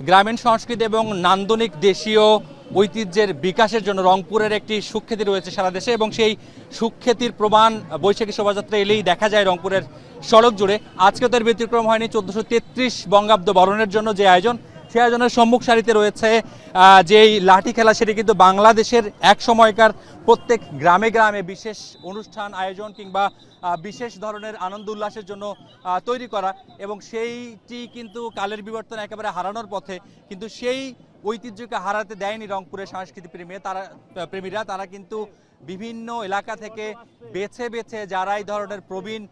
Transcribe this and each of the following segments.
গ্রামীণ সংস্কৃতি এবং নান্দনিক দেশীয় ঐতিহ্যের বিকাশের জন্য রংপুরের একটি সুখ্যাতি রয়েছে সারা দেশে, এবং সেই সুখ্যাতির প্রমাণ বৈশাখী শোভাযাত্রা এলেই দেখা যায় রংপুরের সড়ক জুড়ে। আজকে তার ব্যতিক্রম হয়নি। 1433 বঙ্গাব্দ বরণের জন্য যে আয়োজন, সেই আয়োজনের সম্মুখ সারিতে রয়েছে যেই লাঠি খেলা, সেটি কিন্তু বাংলাদেশের এক সময়কার প্রত্যেক গ্রামে গ্রামে বিশেষ অনুষ্ঠান আয়োজন কিংবা বিশেষ ধরনের আনন্দ উল্লাসের জন্য তৈরি করা, এবং সেইটি কিন্তু কালের বিবর্তন একেবারে হারানোর পথে। কিন্তু সেই ঐতিহ্যকে হারাতে দেয়নি রংপুরের সংস্কৃতি প্রেমীরা। তারা কিন্তু বিভিন্ন এলাকা থেকে বেছে বেছে যারা এই ধরনের প্রবীণ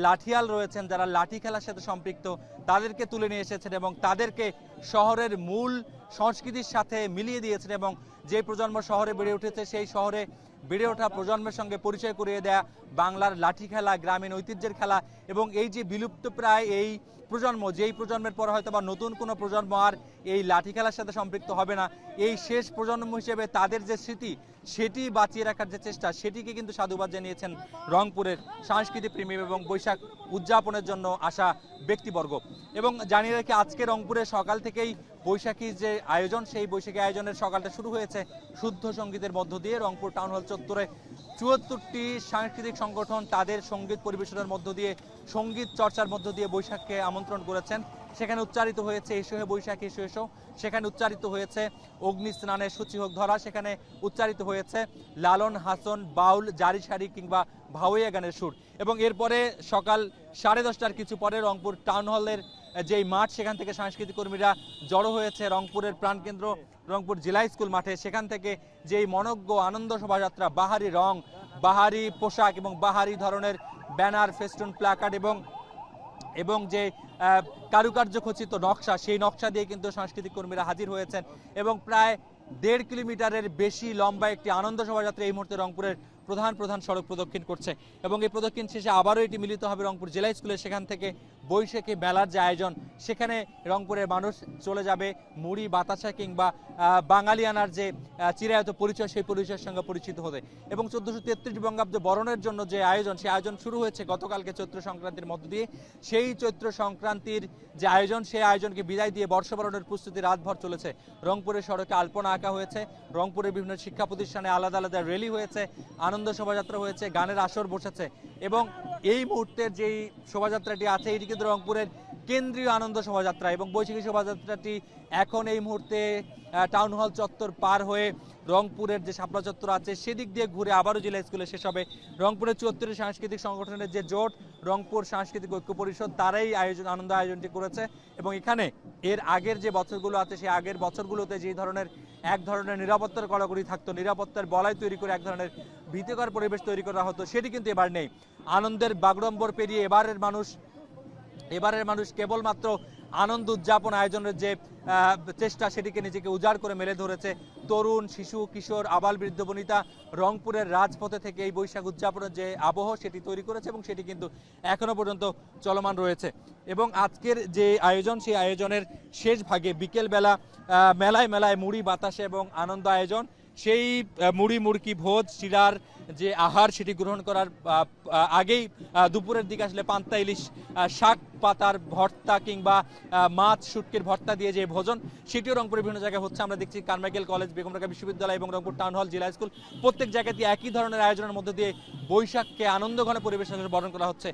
লাঠিয়াল রয়েছেন, যারা লাঠি খেলার সাথে সম্পৃক্ত, তাদেরকে তুলে নিয়ে এসেছেন এবং তাদেরকে শহরের মূল সংস্কৃতির সাথে মিলিয়ে দিয়েছেন, এবং যে প্রজন্ম শহরে বেড়ে উঠেছে সেই শহরে বেড়ে ওঠা প্রজন্মের সঙ্গে পরিচয় করিয়ে দেয়া বাংলার লাঠি খেলা, গ্রামীণ ঐতিহ্যের খেলা। এবং এই যে বিলুপ্ত প্রায় এই প্রজন্ম, যেই প্রজন্মের পর হয়তো বা নতুন কোনো প্রজন্ম আর এই লাঠি খেলার সাথে সম্পৃক্ত হবে না, এই শেষ প্রজন্ম হিসেবে তাদের যে স্মৃতি সেটি বাঁচিয়ে রাখার যে চেষ্টা, সেটিকে কিন্তু সাধুবাদ জানিয়েছেন রংপুরের সংস্কৃতি প্রেমী এবং বৈশাখ উদযাপনের জন্য আসা ব্যক্তিবর্গ। এবং জানিয়ে রাখি, আজকে রংপুরে সকাল থেকেই বৈশাখী যে আয়োজন, সেই বৈশাখী আয়োজনের সকালটা শুরু হয়েছে শুদ্ধ সঙ্গীতের মধ্য দিয়ে। রংপুর টাউন হল চত্বরে ৭৪টি সাংস্কৃতিক সংগঠন তাদের সঙ্গীত পরিবেশনের মধ্য দিয়ে, সঙ্গীত চর্চার মধ্য দিয়ে বৈশাখকে আমন্ত্রণ করেছেন। সেখানে উচ্চারিত হয়েছে এসো হে বৈশাখ এসো এসো, সেখানে উচ্চারিত হয়েছে অগ্নি স্নানের সূচি হোক ধরা, সেখানে উচ্চারিত হয়েছে লালন হাসন বাউল জারি সারি কিংবা ভাওয়াইয়া গানের সুর। এবং এরপরে সকাল 10:30টার কিছু পরে রংপুর টাউন হলের যেই মাঠ, সেখান থেকে সাংস্কৃতিক কর্মীরা জড়ো হয়েছে রংপুরের প্রাণকেন্দ্র রংপুর জেলা স্কুল মাঠে। সেখান থেকে যেই মনজ্ঞ আনন্দ শোভাযাত্রা, বাহারি রং, বাহারি পোশাক এবং বাহারি ধরনের ব্যানার, ফেস্টুন, প্ল্যাকার্ড এবং যে কারুকার্য খচিত নকশা, সেই নকশা দিয়ে কিন্তু সাংস্কৃতিক কর্মীরা হাজির হয়েছেন। এবং প্রায় 1.5 কিলোমিটারের বেশি লম্বা একটি আনন্দ শোভাযাত্রা এই মুহূর্তে রংপুরের প্রধান সড়ক প্রদক্ষিণ করছে। এবং এই প্রদক্ষিণ শেষে আবারও এটি মিলিত হবে রংপুর জেলা স্কুলে। সেখান থেকে বৈশাখী মেলার যে আয়োজন, সেখানে রংপুরের মানুষ চলে যাবে মুড়ি, বাতাসা কিংবা বাঙালিয়ানার যে চিরায়ত পরিচয়, সেই পরিচয়ের সঙ্গে পরিচিত হতে। এবং 1433 বঙ্গাব্দ বরণের জন্য যে আয়োজন, সেই আয়োজন শুরু হয়েছে গতকালকে চৈত্র সংক্রান্তির মধ্য দিয়ে। সেই চৈত্র সংক্রান্তির যে আয়োজন, সেই আয়োজনকে বিদায় দিয়ে বর্ষবরণের প্রস্তুতি রাতভর চলেছে। রংপুরের সড়কে আলপনা আঁকা হয়েছে, রংপুরের বিভিন্ন শিক্ষা প্রতিষ্ঠানে আলাদা আলাদা র্যালি হয়েছে, আনন্দ শোভাযাত্রা হয়েছে, গানের আসর বসেছে। এবং এই মুহূর্তের যেই শোভাযাত্রাটি আছে, এটি কিন্তু রংপুরের কেন্দ্রীয় আনন্দ শোভাযাত্রা। এবং বৈশাখী শোভাযাত্রাটি এখন এই মুহূর্তে টাউন হল চত্বর পার হয়ে রংপুরের যে শাপলা চত্বর আছে, সেদিক দিয়ে ঘুরে আবারও জেলা স্কুলে শেষ হবে। রংপুরের 74 সাংস্কৃতিক সংগঠনের যে জোট, রংপুর সাংস্কৃতিক ঐক্য পরিষদ, তারাই আনন্দ আয়োজনটি করেছে। এবং এখানে এর আগের যে বছরগুলো আছে, সেই আগের বছরগুলোতে যে ধরনের এক ধরনের নিরাপত্তার কড়াকড়ি থাকতো, নিরাপত্তার বলয় তৈরি করে এক ধরনের ভীতিকর পরিবেশ তৈরি করা হতো, সেটি কিন্তু এবার নেই। আনন্দের বাগড়ম্বর পেরিয়ে এবারের মানুষ কেবলমাত্র আনন্দ উদযাপন আয়োজনের যে চেষ্টা, সেটিকে নিজেকে উজাড় করে মেলে ধরেছে। তরুণ, শিশু, কিশোর, আবাল, বৃদ্ধ বনিতা রংপুরের রাজপথে থেকে এই বৈশাখ উদযাপনের যে আবহ, সেটি তৈরি করেছে এবং সেটি কিন্তু এখনো পর্যন্ত চলমান রয়েছে। এবং আজকের যে আয়োজন, সেই আয়োজনের শেষ ভাগে বিকেলবেলা মেলায় মুড়ি, বাতাসে এবং আনন্দ আয়োজন। সেই মুড়ি মুড়কি ভোজ, চিড়ার যে আহার, সেটি গ্রহণ করার আগেই দুপুরের দিকে আসলে পান্তা ইলিশ, শাক পাতার ভর্তা কিংবা মাছ শুটকির ভর্তা দিয়ে যে ভোজন, সেটিও রংপুরের বিভিন্ন জায়গায় হচ্ছে। আমরা দেখছি কারমাইকেল কলেজ, বেগম রোকেয়া বিশ্ববিদ্যালয় এবং রংপুর টাউন হল জেলা স্কুল, প্রত্যেক জায়গাতে একই ধরনের আয়োজনের মধ্যে দিয়ে বৈশাখকে আনন্দঘন পরিবেশনের বরণ করা হচ্ছে।